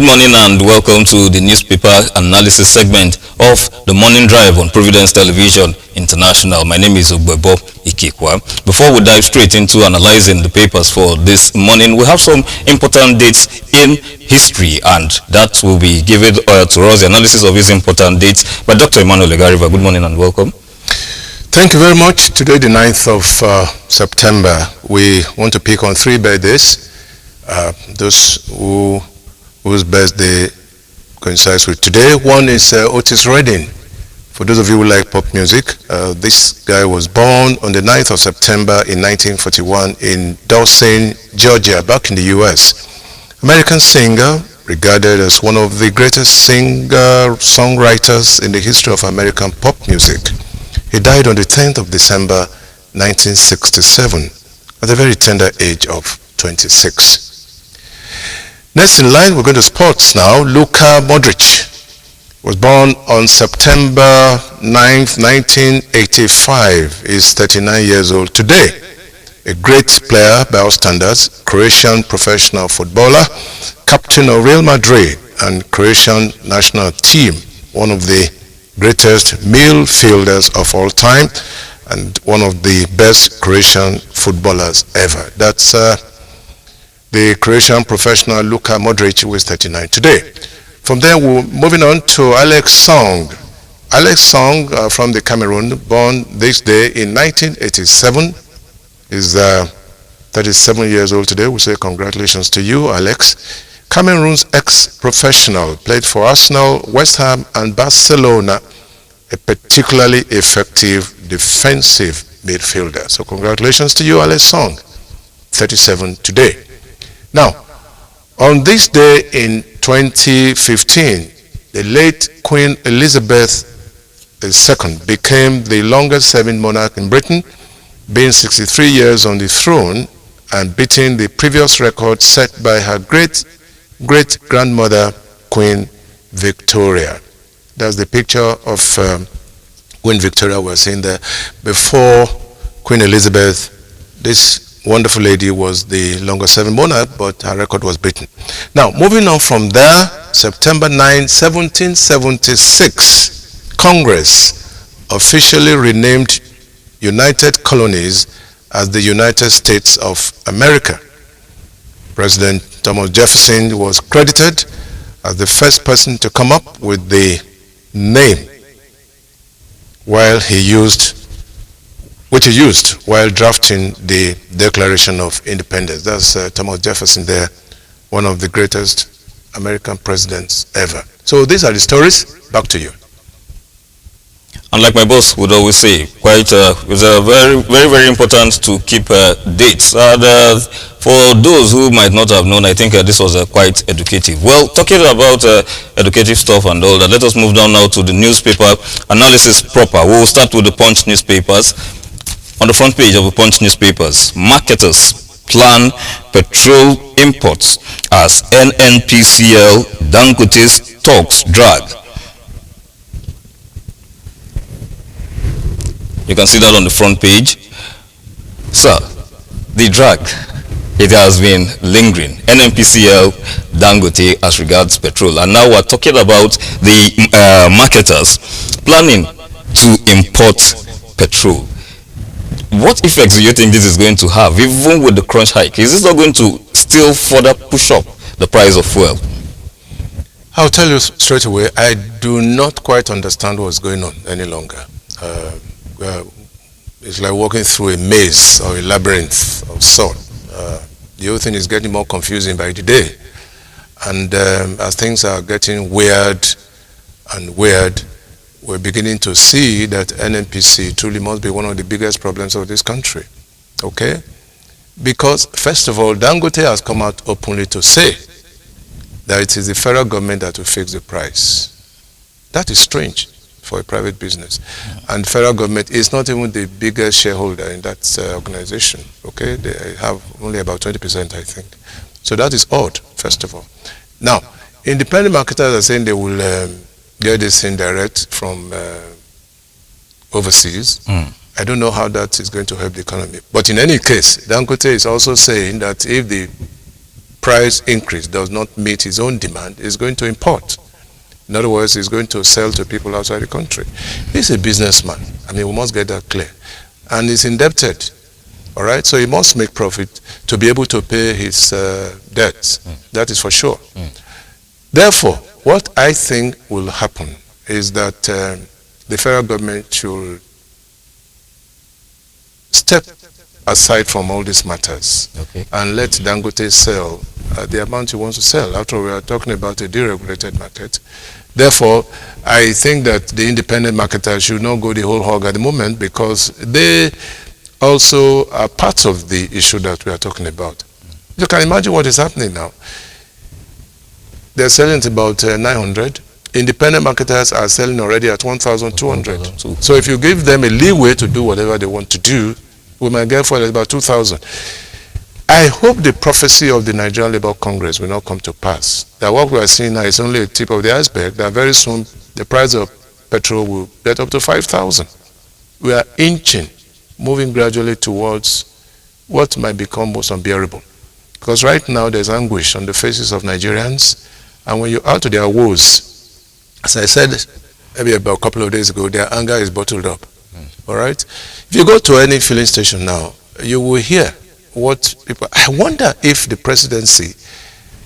Good morning and welcome to the newspaper analysis segment of the Morning Drive on Providence Television International. My name is Ogbebo Ikekwa. Before we dive straight into analyzing the papers for this morning, we have some important dates in history, and that will be given to us, the analysis of these important dates by Dr. Emmanuel Legariva. Good morning and welcome. Thank you very much. Today, the 9th of September, we want to pick on three birthdays. Those whose birthday coincides with today. One is Otis Redding. For those of you who like pop music, this guy was born on the 9th of September in 1941 in Dawson, Georgia, back in the US. American singer, regarded as one of the greatest singer-songwriters in the history of American pop music. He died on the 10th of December 1967 at the very tender age of 26. Next in line, we're going to sports now. Luka Modric was born on September 9th, 1985. He's 39 years old today. A great player by all standards, Croatian professional footballer, captain of Real Madrid and Croatian national team, one of the greatest midfielders of all time and one of the best Croatian footballers ever. That's the Croatian professional Luka Modric, who is 39 today. From there, we're moving on to Alex Song. Alex Song from the Cameroon, born this day in 1987, is 37 years old today. We say congratulations to you, Alex. Cameroon's ex-professional, played for Arsenal, West Ham and Barcelona, a particularly effective defensive midfielder. So congratulations to you, Alex Song, 37 today. Now, on this day in 2015, the late Queen Elizabeth II became the longest-serving monarch in Britain, being 63 years on the throne and beating the previous record set by her great-great-grandmother, Queen Victoria. That's the picture of Queen Victoria we're seeing there. Before Queen Elizabeth, this wonderful lady was the longest-serving monarch, but her record was beaten. Now, moving on from there, September 9, 1776, Congress officially renamed United Colonies as the United States of America. President Thomas Jefferson was credited as the first person to come up with the name, which he used while drafting the Declaration of Independence. That's Thomas Jefferson there, one of the greatest American presidents ever. So these are the stories. Back to you. And like my boss would always say, it's very, very, very important to keep dates. For those who might not have known, I think this was quite educative. Well, talking about educative stuff and all that, let us move down now to the newspaper analysis proper. We will start with the Punch newspapers. On the front page of the Punch newspapers, marketers plan petrol imports as NNPCL Dangote's talks drag. You can see that on the front page. Sir, the drag, it has been lingering. NNPCL Dangote as regards petrol. And now we're talking about the marketers planning to import petrol. What effects do you think this is going to have, even with the crunch hike? Is this not going to still further push up the price of fuel? I'll tell you straight away, I do not quite understand what's going on any longer. It's like walking through a maze or a labyrinth of sort. The whole thing is getting more confusing by the day. And as things are getting weird and weird, we're beginning to see that NNPC truly must be one of the biggest problems of this country. Okay? Because, first of all, Dangote has come out openly to say that it is the federal government that will fix the price. That is strange for a private business. And the federal government is not even the biggest shareholder in that organization. Okay? They have only about 20%, I think. So that is odd, first of all. Now, independent marketers are saying they will get this in direct from overseas. I don't know how that is going to help the economy. But in any case, Dangote is also saying that if the price increase does not meet his own demand, he's going to import. In other words, he's going to sell to people outside the country. He's a businessman. I mean, we must get that clear. And he's indebted. All right? So he must make profit to be able to pay his debts. That is for sure. Therefore, what I think will happen is that the federal government should step aside from all these matters and let Dangote sell the amount he wants to sell. After all, we are talking about a deregulated market. Therefore, I think that the independent marketers should not go the whole hog at the moment, because they also are part of the issue that we are talking about. You can imagine what is happening now. They're selling at about 900. Independent marketers are selling already at 1,200. So if you give them a leeway to do whatever they want to do, we might get for about 2,000. I hope the prophecy of the Nigerian Labour Congress will not come to pass. That what we are seeing now is only a tip of the iceberg, that very soon the price of petrol will get up to 5,000. We are inching, moving gradually towards what might become most unbearable. Because right now there's anguish on the faces of Nigerians, and when you add to their woes, as I said maybe about a couple of days ago, their anger is bottled up. All right? If you go to any filling station now, you will hear what people... I wonder if the presidency,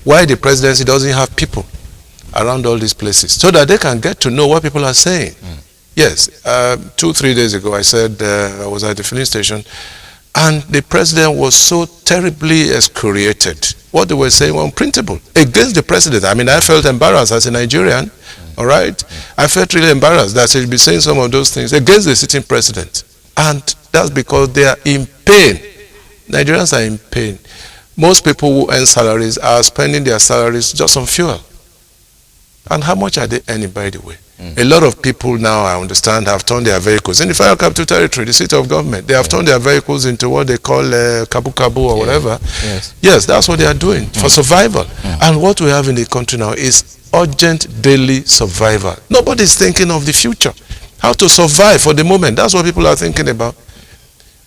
why the presidency doesn't have people around all these places, so that they can get to know what people are saying. Yes, 2-3 days ago I said I was at the filling station, and the president was so terribly excoriated. What they were saying was unprintable against the president. I mean, I felt embarrassed as a Nigerian. All right? I felt really embarrassed that he'd be saying some of those things against the sitting president. And that's because they are in pain. Nigerians are in pain. Most people who earn salaries are spending their salaries just on fuel. And how much are they earning, by the way? A lot of people now, I understand, have turned their vehicles. In the Federal Capital Territory, the seat of government, they have turned their vehicles into what they call kabu-kabu or whatever. Yes, that's what they are doing for survival. And what we have in the country now is urgent daily survival. Nobody's thinking of the future. How to survive for the moment. That's what people are thinking about.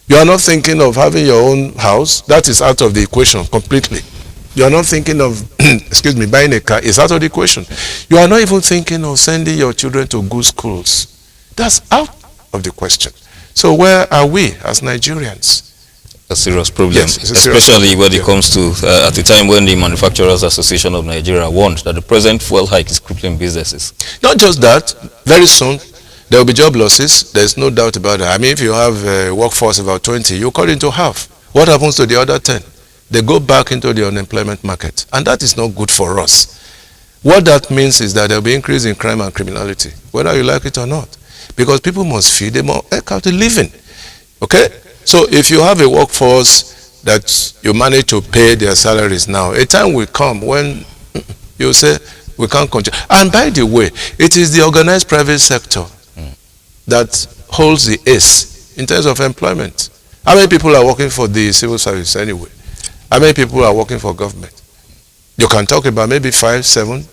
You are not thinking of having your own house. That is out of the equation completely. You are not thinking of, excuse me, buying a car. It's out of the equation. You are not even thinking of sending your children to good schools. That's out of the question. So where are we as Nigerians? A serious problem, yes, especially when it comes to, at the time when the Manufacturers Association of Nigeria warned that the present fuel hike is crippling businesses. Not just that, very soon there will be job losses. There's no doubt about that. I mean, if you have a workforce of about 20, you cut into half. What happens to the other 10? They go back into the unemployment market. And that is not good for us. What that means is that there will be increase in crime and criminality, whether you like it or not. Because people must feed, they must make out a living. Okay? So if you have a workforce that you manage to pay their salaries now, a time will come when you say, we can't continue. And by the way, it is the organized private sector that holds the ace in terms of employment. How many people are working for the civil service anyway? How many people are working for government? You can talk about maybe 5, 7,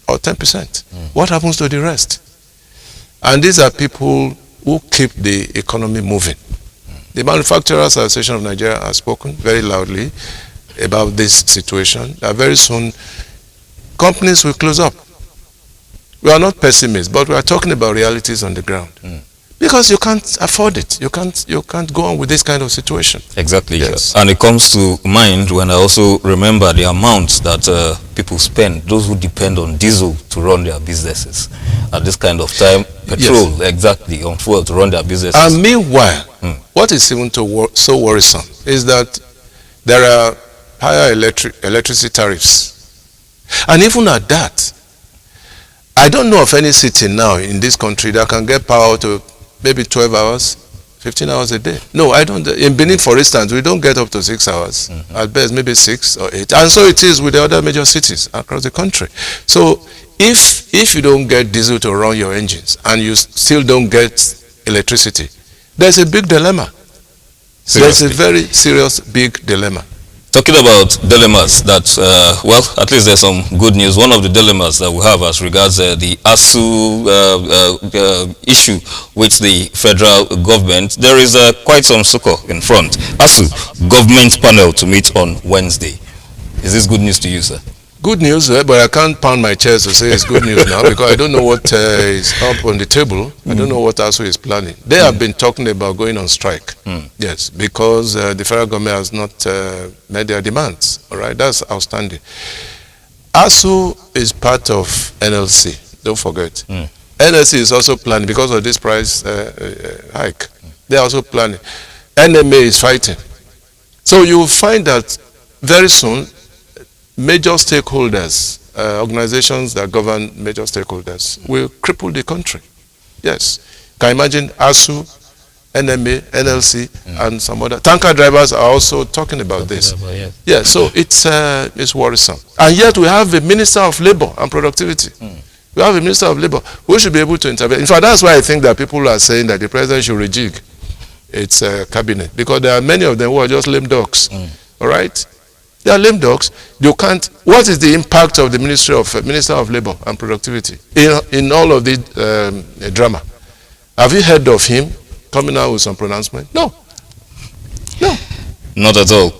or 10%. What happens to the rest? And these are people who keep the economy moving. The Manufacturers Association of Nigeria has spoken very loudly about this situation, that very soon companies will close up. We are not pessimists, but we are talking about realities on the ground. Because you can't afford it. You can't go on with this kind of situation. Exactly. Yes. And it comes to mind when I also remember the amount that people spend, those who depend on diesel to run their businesses. At this kind of time, petrol, exactly, on fuel to run their businesses. And meanwhile, what is even so worrisome is that there are higher electricity tariffs. And even at that, I don't know of any city now in this country that can get power to maybe 12 hours, 15 hours a day. No, I don't. In Benin, for instance, we don't get up to 6 hours. At best, maybe 6 or 8. And so it is with the other major cities across the country. So if you don't get diesel to run your engines and you still don't get electricity, there's a big dilemma. Seriously. There's a very serious big dilemma. Talking about dilemmas, that, well, at least there's some good news. One of the dilemmas that we have as regards the Asuu issue with the federal government, there is quite some succor in front. Asuu, government panel to meet on Wednesday. Is this good news to you, sir? Good news, but I can't pound my chest to say it's good news now because I don't know what is up on the table. I don't know what Asuu is planning. They have been talking about going on strike. Yes, because the federal government has not met their demands. All right, that's outstanding. Asuu is part of NLC. Don't forget. NLC is also planning because of this price hike. They are also planning. NMA is fighting. So you will find that very soon, major stakeholders, organizations that govern major stakeholders, will cripple the country. Yes. Can you imagine Asuu, NMA, NLC, and some other tanker drivers are also talking about this. Yeah, so it's worrisome. And yet we have a Minister of Labor and Productivity. We have a Minister of Labor who should be able to intervene. In fact, that's why I think that people are saying that the president should rejig its cabinet, because there are many of them who are just lame ducks. All right? They are lame ducks. You can't. What is the impact of the Minister of Labor and Productivity in all of the drama? Have you heard of him coming out with some pronouncement? No. No. Not at all.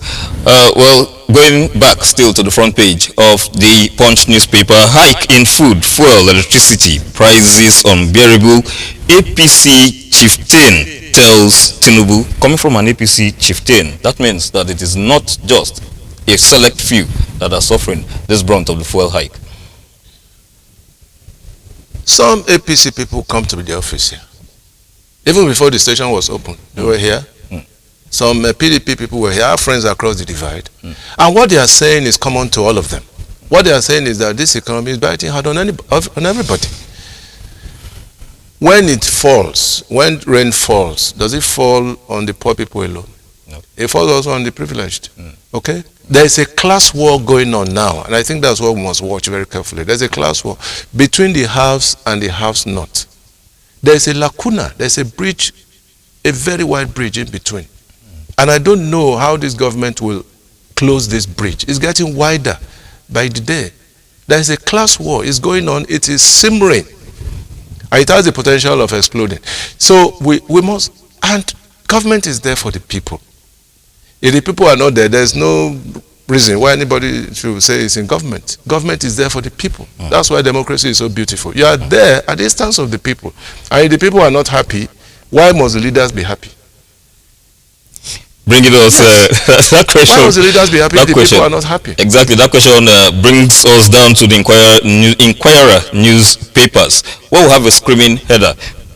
Well, going back still to the front page of the Punch newspaper, hike in food, fuel, electricity, prices unbearable. APC chieftain tells Tinubu, coming from an APC chieftain, that means that it is not just a select few that are suffering this brunt of the fuel hike. Some APC people come to the office here. Even before the station was open, they were here. Some PDP people were here, our friends across the divide. And what they are saying is common to all of them. What they are saying is that this economy is biting hard on everybody. When it falls, when rain falls, does it fall on the poor people alone? No. It falls also on the privileged. Okay? There is a class war going on now, and I think that's what we must watch very carefully. There's a class war between the haves and the haves not. There's a lacuna, there's a bridge, a very wide bridge in between. And I don't know how this government will close this bridge. It's getting wider by the day. There's a class war, it's going on, it is simmering. And it has the potential of exploding. So we must, and government is there for the people. If the people are not there, there's no reason why anybody should say it's in government. Government is there for the people. That's why democracy is so beautiful. You are there at the instance of the people. And if the people are not happy, why must the leaders be happy? Bringing us that question. Why must the leaders be happy if the people are not happy? Exactly. That question brings us down to the Inquirer newspapers, where we have a screaming header.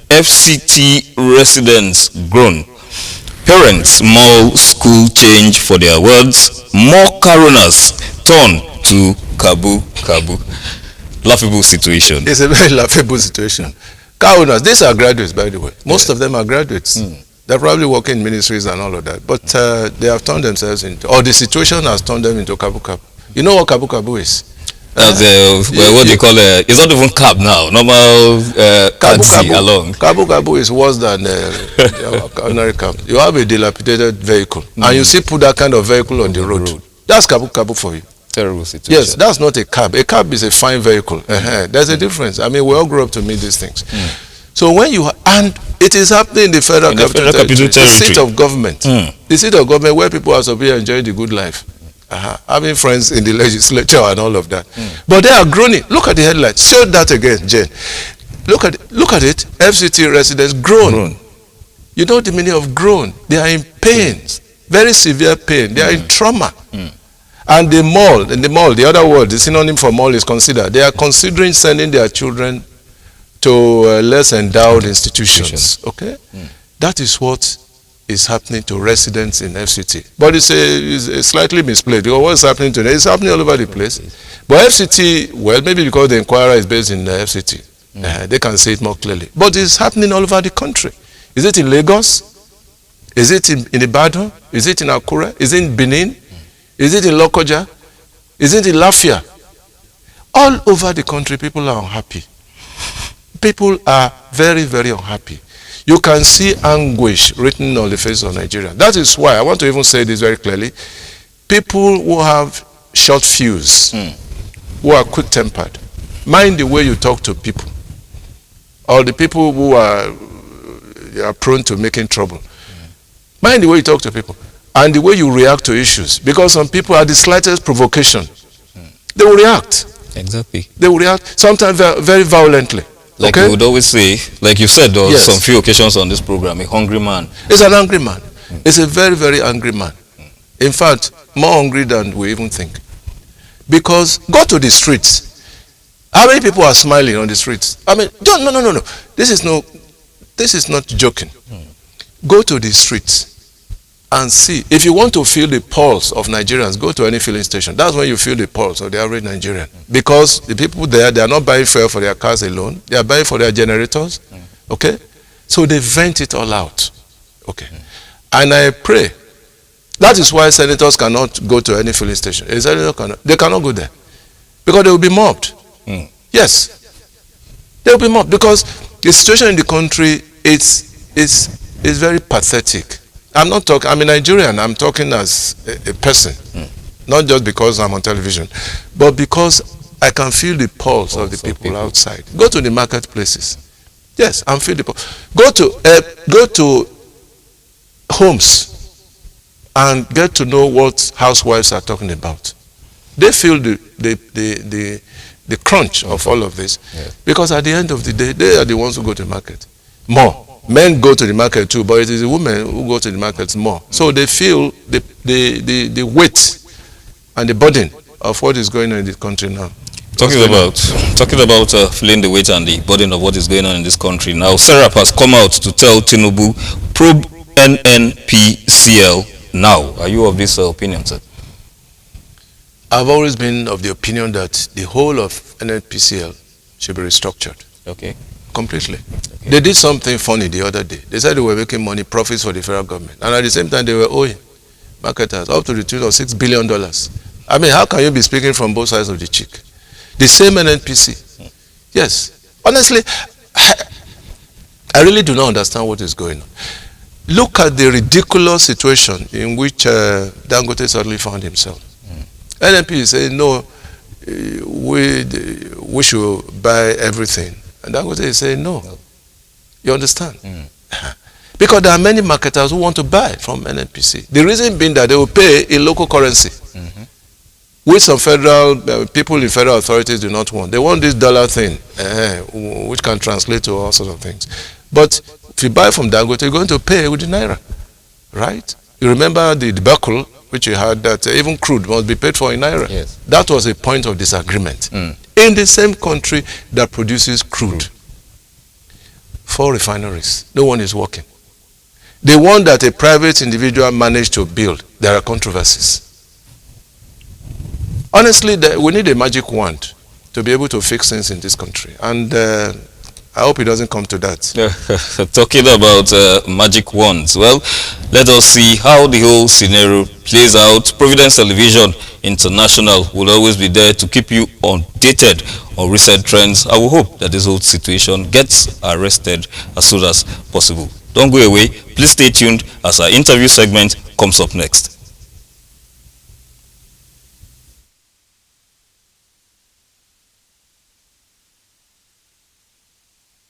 FCT residents groan. Parents mull school change for their words. More coroners turn to Kabu. Laughable situation. It's a very laughable situation. Coroners, these are graduates, by the way. Most of them are graduates. They're probably working in ministries and all of that. But they have turned themselves into, or the situation has turned them into Kabu. You know what Kabu is? That's what do you call it? It's not even cab now. Normal taxi along. Kabu is worse than ordinary cab. You have a dilapidated vehicle, and you see put that kind of vehicle on the road. That's Kabu for you. Terrible situation. Yes, that's not a cab. A cab is a fine vehicle. There's a difference. I mean, we all grew up to meet these things. So when you and it is happening in the federal capital territory, the seat of government, the seat of government where people are supposed to enjoy the good life. Having friends in the legislature and all of that. But they are groaning. Look at the headlines. Show that again, Jane. Look at it. FCT residents groan. You know the meaning of groan. They are in pain, very severe pain. They are in trauma. And the mall, the other word, the synonym for mall is consider. They are considering sending their children to less endowed institutions. Okay? That is what is happening to residents in FCT. But it's a slightly misplaced, because what's happening today is happening all over the place. But FCT, well, maybe because the Inquirer is based in FCT, they can see it more clearly. But it's happening all over the country. Is it in Lagos? Is it in Ibadan? Is it in Akure? Is it in Benin? Is it in Lokoja? Is it in Lafia? All over the country, people are unhappy. People are very, very unhappy. You can see anguish written on the face of Nigeria. That is why I want to even say this very clearly. People who have short fuse, who are quick-tempered, mind the way you talk to people. Or the people who are prone to making trouble. Mind the way you talk to people. and the way you react to issues. Because some people, at the slightest provocation, they will react. Exactly. They will react, sometimes very violently. Like okay? you would always say, like you said, there was Yes. some few occasions on this program, a hungry man. It's an angry man. It's a very, very angry man. In fact, more hungry than we even think. Because go to the streets. How many people are smiling on the streets? I mean, no. This is not joking. Go to the streets and see. If you want to feel the pulse of Nigerians, go to any filling station. That's when you feel the pulse of the average Nigerian. Because the people there, they are not buying fuel for their cars alone. They are buying for their generators. Okay? So they vent it all out. Okay? And I pray. That is why senators cannot go to any filling station. A senator they cannot go there. Because they will be mobbed. Yes. They will be mobbed. Because the situation in the country is very pathetic. I'm not talking, I'm a Nigerian, I'm talking as a person. Not just because I'm on television, but because I can feel the pulse of the people outside. Go to the marketplaces. Yes, and feel the pulse. Go to homes and get to know what housewives are talking about. They feel the crunch of all of this. Yes. Because at the end of the day, they are the ones who go to the market more. Men go to the market too, but it is the women who go to the markets more. So they feel the weight and the burden of what is going on in this country now. Talking about feeling the weight and the burden of what is going on in this country now, Serap has come out to tell Tinubu, probe NNPCL now. Are you of this opinion, sir? I've always been of the opinion that the whole of NNPCL should be restructured. Okay. Completely. Okay. They did something funny the other day. They said they were making money, profits for the federal government. And at the same time, they were owing marketers up to the tune of $6 billion. I mean, how can you be speaking from both sides of the cheek? The same NNPC. Yes. Honestly, I really do not understand what is going on. Look at the ridiculous situation in which Dangote suddenly found himself. NNP is saying, no, we should buy everything. And Dangote is saying, no. You understand? Because there are many marketers who want to buy from NNPC. The reason being that they will pay in local currency, which some federal people in federal authorities do not want. They want this dollar thing, which can translate to all sorts of things. But if you buy from Dangote, you're going to pay with the naira, right? You remember the debacle which you had that even crude must be paid for in naira. Yes. That was a point of disagreement. In the same country that produces crude, 4 refineries, no one is working. The one that a private individual managed to build, there are controversies. Honestly, we need a magic wand to be able to fix things in this country. And I hope it doesn't come to that. Talking about magic wands, well, let us see how the whole scenario plays out. Providence Television International will always be there to keep you updated on recent trends. I will hope that this whole situation gets arrested as soon as possible. Don't go away. Please stay tuned as our interview segment comes up next.